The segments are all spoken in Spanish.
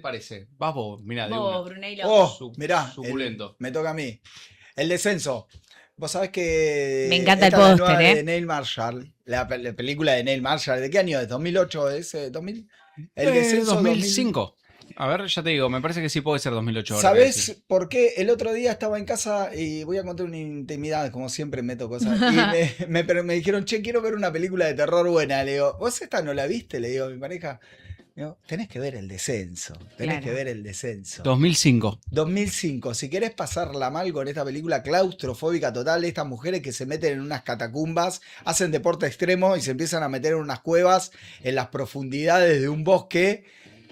parece? Vas vos, mirá, de Vos, una. Brunello. Mirá, Suculento. me toca a mí. El descenso. Vos sabés que Me encanta el esta es la póster, nueva ¿eh? de Neil Marshall, la película de Neil Marshall. ¿De qué año es? ¿2008? ¿2000? El descenso 2005. A ver, ya te digo, me parece que sí puede ser 2008. ahora que ¿Sabés decís. por qué? El otro día estaba en casa y voy a contar una intimidad, como siempre meto cosas. Y me dijeron, che, quiero ver una película de terror buena. Le digo, ¿vos esta no la viste? Le digo a mi pareja. Digo, tenés que ver El Descenso. Tenés Claro. que ver El Descenso. 2005. 2005. Si querés pasarla mal con esta película claustrofóbica total, estas mujeres que se meten en unas catacumbas, hacen deporte extremo y se empiezan a meter en unas cuevas en las profundidades de un bosque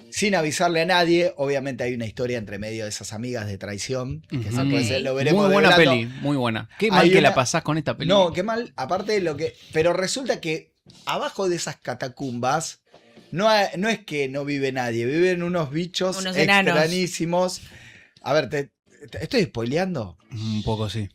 sin avisarle a nadie. Obviamente hay una historia entre medio de esas amigas de traición. Que Ujú. esa puede ser, lo veremos Muy buena develando. peli, muy buena. Qué mal Hay que la una- pasás con esta película. No, qué mal. Aparte de lo que. Pero resulta que abajo de esas catacumbas no es que no vive nadie, viven unos bichos Unos enanos. extrañísimos. A ver, ¿te estoy spoileando? Un poco sí.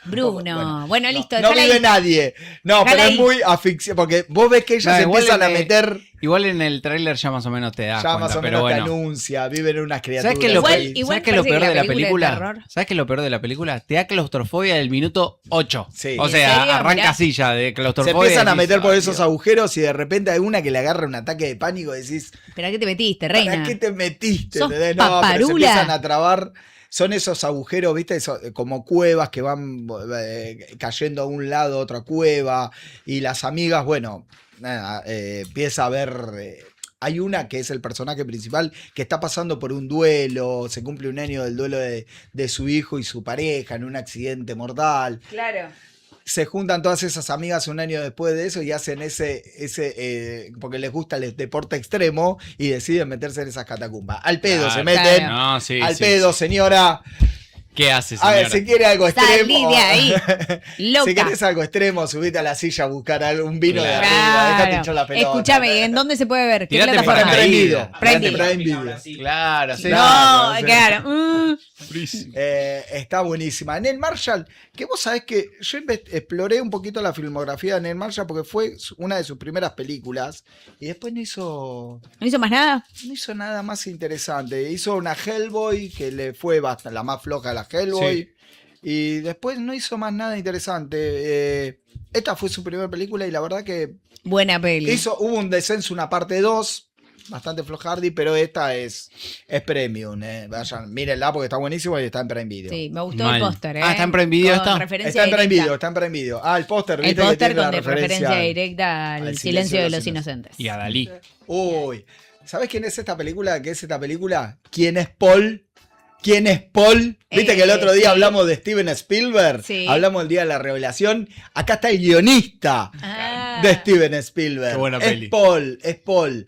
Bruno. Bueno, listo, No dejala vive ahí. nadie. No, Dejala pero es ahí. muy asfixia. Porque vos ves que ellas No, se igual empiezan a en, meter. Igual en el tráiler ya más o menos te das Ya cuenta, más o pero menos te bueno. anuncia. Viven unas criaturas. ¿Sabes qué es lo, Igual- ahí. igual ¿sabes qué es lo parece peor que de la la película de película? terror- ¿Sabes qué es lo peor de la película? Te da claustrofobia del minuto 8. Sí. O ¿En sea, serio? arranca Mirá. así ya de Se claustrofobia. empiezan a y decís, meter por "Ay, esos Dios". agujeros y de repente hay una que le agarra un ataque de pánico y decís, ¿Pero a qué te metiste, ¿para reina? qué te metiste? Sos ¿Entendés? No, pero se paparula. empiezan a trabar. Son esos agujeros, ¿viste? Como cuevas que van cayendo a un lado, a otra cueva. Y las amigas, bueno, nada, empieza a ver. Hay una que es el personaje principal que está pasando por un duelo. Se cumple un año del duelo de su hijo y su pareja en un accidente mortal. Claro. Se juntan todas esas amigas un año después de eso y hacen porque les gusta el deporte extremo y deciden meterse en esas catacumbas. Al pedo Claro. se meten, Claro. No, sí, al sí, pedo, sí. señora. ¿Qué hace, A señora? ver, si quiere algo Salí extremo. de ahí, loca. Si querés algo extremo, subite a la silla a buscar un vino de Claro. arriba. Déjate hinchar la pelota. Escúchame, ¿en dónde se puede ver? ¿Qué Tirate Para plataforma? paracaídas. Prime Video. Prime Prime Video. Video. Claro, sí. No, sí. claro. Está buenísima. Neil Marshall, que vos sabés que yo exploré un poquito la filmografía de Neil Marshall porque fue una de sus primeras películas y después no hizo ¿No hizo más nada? nada más interesante. Hizo una Hellboy que le fue la más floja de la Hellboy. Y después no hizo más nada interesante. Esta fue su primera película y la verdad que Buena peli. hubo un descenso, una parte 2, bastante flojardi, pero esta es premium. Vayan, mírenla porque está buenísimo y está en Prime Video. Sí, me gustó Mal. el póster, ¿eh? Ah, ¿está en Prime Video Con esta? referencia Está en Prime directa. Video, está en Prime Video. Ah, el póster, El viste que póster tiene la con referencia referencia directa al silencio de los inocentes. Y a Dalí. Uy, ¿sabes quién es esta película? ¿Qué es esta película? ¿Quién es Paul? ¿Quién es Paul? Viste que el otro día sí. hablamos de Steven Spielberg, Sí. hablamos el día de la revelación. Acá está el guionista Ah. de Steven Spielberg. Qué buena peli. Es Paul.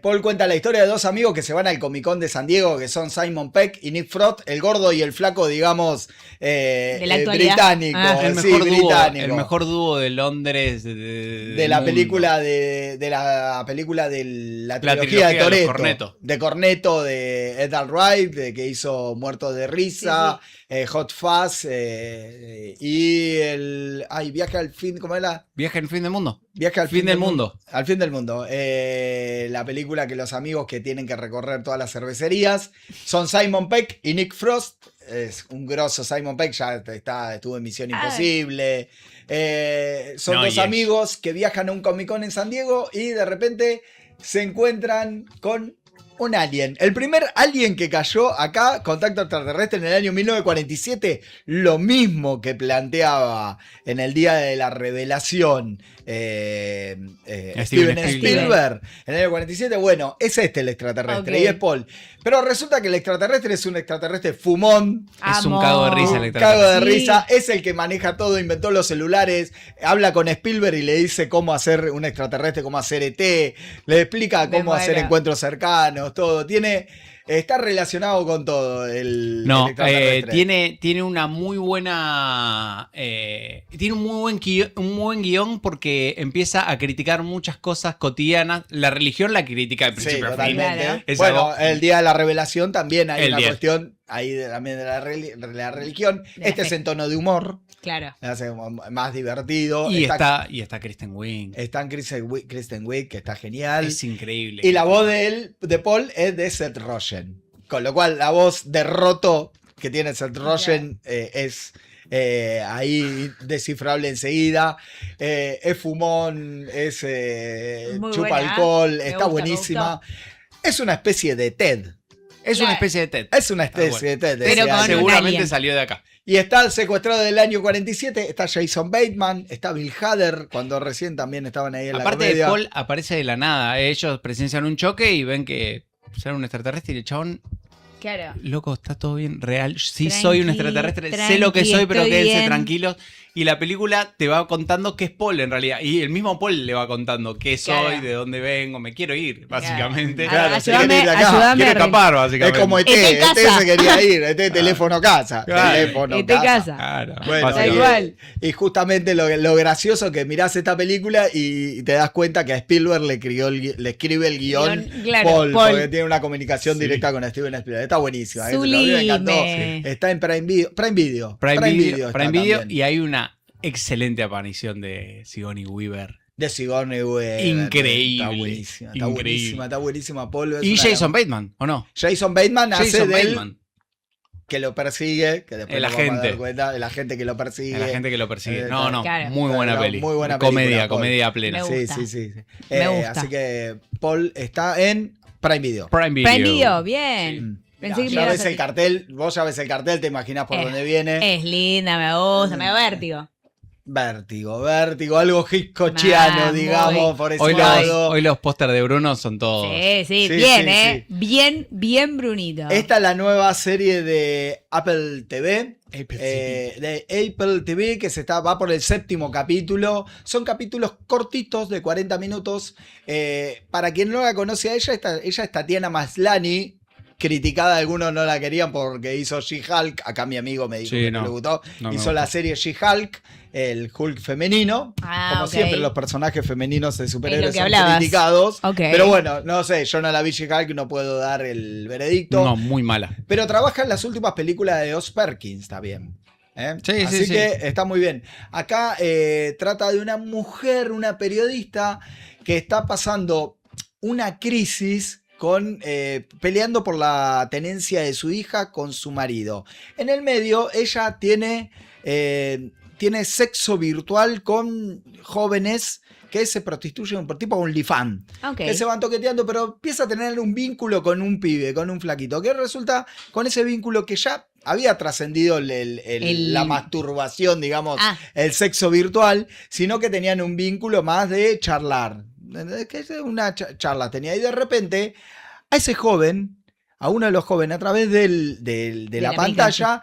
Paul cuenta la historia de dos amigos que se van al Comic Con de San Diego, que son Simon Pegg y Nick Frost, el gordo y el flaco, digamos, De la actualidad. británico. Ah. El sí, mejor, dúo, británico. el mejor dúo de Londres De la película de la película de la trilogía de trilogía de los Toretto, Cornetto. de Cornetto, de Edgar Wright, que hizo Muerto de Risa, Hot Fuzz y el Viaje al fin, ¿cómo era? Viaje en fin del mundo. Viaje al Fin del mundo. Al fin del mundo. La película que los amigos que tienen que recorrer todas las cervecerías son Simon Pegg y Nick Frost. Es un grosso Simon Pegg, ya estuvo en Misión Imposible. Son No, dos y es- amigos que viajan a un Comic Con en San Diego y de repente se encuentran con un alien. El primer alien que cayó acá, contacto extraterrestre, en el año 1947, lo mismo que planteaba en el día de la revelación Steven Spielberg en el año 47. Bueno, es el extraterrestre, Ok. y es Paul. Pero resulta que el extraterrestre es un extraterrestre fumón. Es un Amo. cago de risa el Un extraterrestre. cago de Sí. risa, es el que maneja todo, inventó los celulares, habla con Spielberg y le dice cómo hacer un extraterrestre, cómo hacer ET, le explica Me cómo hacer muero. encuentros cercanos, todo. Tiene Está relacionado con todo el No, extraterrestre. tiene una muy buena. Tiene un muy buen guión porque empieza a criticar muchas cosas cotidianas. La religión la critica de Sí, principio a fin. totalmente. Claro. Es Bueno, algo- el día de la revelación también hay El una día. cuestión ahí también de la religión. De la Este fe. es en tono de humor, Claro. le hace más divertido. Y está Kristen Wiig. Está en Kristen Wiig, que está genial. Es increíble. Y la voz de Paul es de Seth Rogen. Con lo cual, la voz de roto que tiene Seth Rogen es ahí descifrable enseguida. Es fumón, es Muy chupa buena. alcohol, Me está gusta, buenísima. Es una especie de TED. Es Claro. una especie de TED. Es una especie de TED. de Pero ese con año. un Seguramente alien. salió de acá. Y está el secuestrado del año 47, está Jason Bateman, está Bill Hader, cuando recién también estaban ahí en la Aparte de comedia. Paul, aparece de la nada. Ellos presencian un choque y ven que será un extraterrestre y el chabón, Claro. loco, está todo bien, real. Sí, Tranqui, soy un extraterrestre, sé lo que tranqui, soy, pero estoy quédense bien. tranquilos. Y la película te va contando qué es Paul en realidad. Y el mismo Paul le va contando qué Claro. soy, de dónde vengo, me quiero ir, básicamente. Claro, Ayúdame, se quiere ir de acá. ayúdame. Quiero a escapar, Es básicamente. como ET, ET ET casa. se quería ir, ET teléfono casa. Claro. Teléfono ET casa. casa. Claro, Bueno, Tal básicamente. cual. y justamente lo gracioso que mirás esta película y te das cuenta que a Spielberg le escribe el guión Claro, Paul, Paul. porque tiene una comunicación Sí. directa con Steven Spielberg. Está buenísima. A mí me Sublime. encantó. Está en Prime Video. Prime Video. está Prime Video también. y hay una excelente aparición de Sigourney Weaver. De Sigourney Weaver. Increíble. Está buenísima. Está Increíble. buenísima. Está buenísima. Paul es Y una- Jason Bateman, ¿o no? Jason Bateman hace Jason del Bateman, que lo persigue, que después El nos vamos a dar agente. cuenta, el agente que lo persigue. la gente que lo persigue. Eh, No, claro. muy buena No, peli. muy buena comedia, película, Paul. comedia plena. Me Sí, gusta. sí, sí. sí. Me gusta. Así que Paul está en Prime Video. Prime Video. Prime Video, bien. Mm. Pensé que me Ya ibas ves a- el cartel, vos ya ves el cartel, te imaginás por Eh, dónde viene. Es linda, me gusta, me da vértigo. Vértigo, algo hitchcockiano, Ah, digamos, muy. por ese Hoy lado. los póster de Bruno son todos. Sí, sí, Sí, bien, sí, sí. Bien, bien Brunito. Esta es la nueva serie de Apple TV. Apple De Apple TV que va por el 7º capítulo. Son capítulos cortitos de 40 minutos. Para quien no la conoce a ella es Tatiana Maslany. Criticada, algunos no la querían porque hizo She-Hulk. Acá mi amigo me dijo Sí, que no. no le gustó. No me hizo gusta. la serie She-Hulk, el Hulk femenino. Como ok. siempre, los personajes femeninos de superhéroes que son hablabas. criticados. Ok. Pero bueno, no sé, yo no la vi She-Hulk, no puedo dar el veredicto. No, muy mala. Pero trabaja en las últimas películas de Oz Perkins también. Sí, Así sí, sí. que está muy bien. Acá trata de una mujer, una periodista, que está pasando una crisis peleando por la tenencia de su hija con su marido. En el medio, ella tiene sexo virtual con jóvenes que se prostituyen por tipo OnlyFans. Ok. Que se van toqueteando, pero empieza a tener un vínculo con un pibe, con un flaquito, que resulta con ese vínculo que ya había trascendido la masturbación, digamos, Ah. el sexo virtual, sino que tenían un vínculo más de charlar. Que es una charla tenía. Y de repente, a ese joven, a uno de los jóvenes, a través de la la pantalla,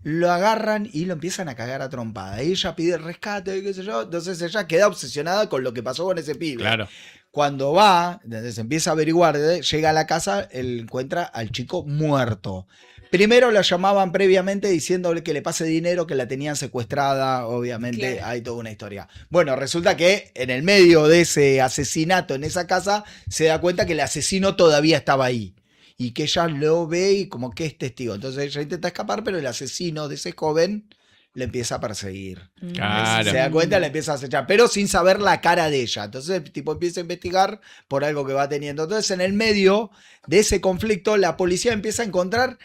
lo agarran y lo empiezan a cagar a trompada. Y ella pide rescate, qué sé yo. Entonces ella queda obsesionada con lo que pasó con ese pibe. Claro. Cuando va, entonces empieza a averiguar, llega a la casa, él encuentra al chico muerto. Primero lo llamaban previamente diciéndole que le pase dinero, que la tenían secuestrada, obviamente, Claro. hay toda una historia. Bueno, resulta que en el medio de ese asesinato en esa casa, se da cuenta que el asesino todavía estaba ahí. Y que ella lo ve y como que es testigo. Entonces ella intenta escapar, pero el asesino de ese joven le empieza a perseguir. Claro. Se da cuenta, le empieza a acechar, pero sin saber la cara de ella. Entonces el tipo empieza a investigar por algo que va teniendo. Entonces, en el medio de ese conflicto, la policía empieza a encontrar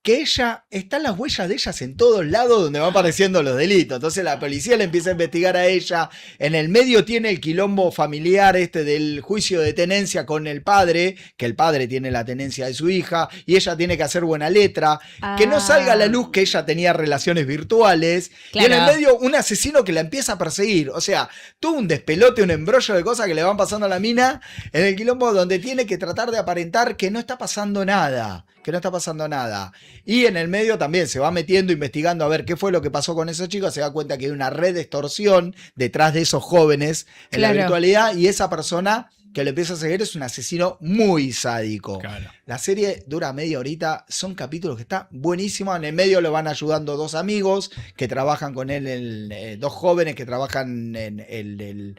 que están las huellas de ellas en todos lados donde van apareciendo los delitos. Entonces la policía le empieza a investigar a ella. En el medio tiene el quilombo familiar del juicio de tenencia con el padre, que el padre tiene la tenencia de su hija, y ella tiene que hacer buena letra. Que no salga a la luz que ella tenía relaciones virtuales. Claro. Y en el medio un asesino que la empieza a perseguir. O sea, tuvo un despelote, un embrollo de cosas que le van pasando a la mina en el quilombo donde tiene que tratar de aparentar que no está pasando nada. Que no está pasando nada. Y en el medio también se va metiendo, investigando a ver qué fue lo que pasó con esos chicos. Se da cuenta que hay una red de extorsión detrás de esos jóvenes en la Claro. virtualidad. Y esa persona que lo empieza a seguir, es un asesino muy sádico. Claro. La serie dura media horita, son capítulos que está buenísimo. En el medio lo van ayudando dos amigos que trabajan con él, dos jóvenes que trabajan en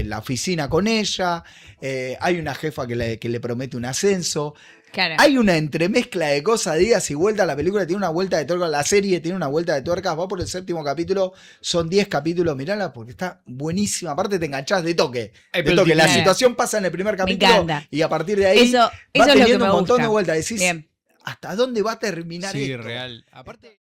la oficina con ella. Hay una jefa que le promete un ascenso. Claro. Hay una entremezcla de cosas, días y vueltas. La película tiene una vuelta de tuerca. La serie tiene una vuelta de tuercas. Va por el 7º capítulo. Son 10 capítulos. Mirala porque está buenísima. Aparte te enganchás de toque. De Apple toque. La TV. situación pasa en el primer capítulo. encanta. Y a partir de ahí Eso va es lo que teniendo me un montón gusta. de vueltas. Decís, Bien. ¿hasta dónde va a terminar Sí, esto? real. Aparte.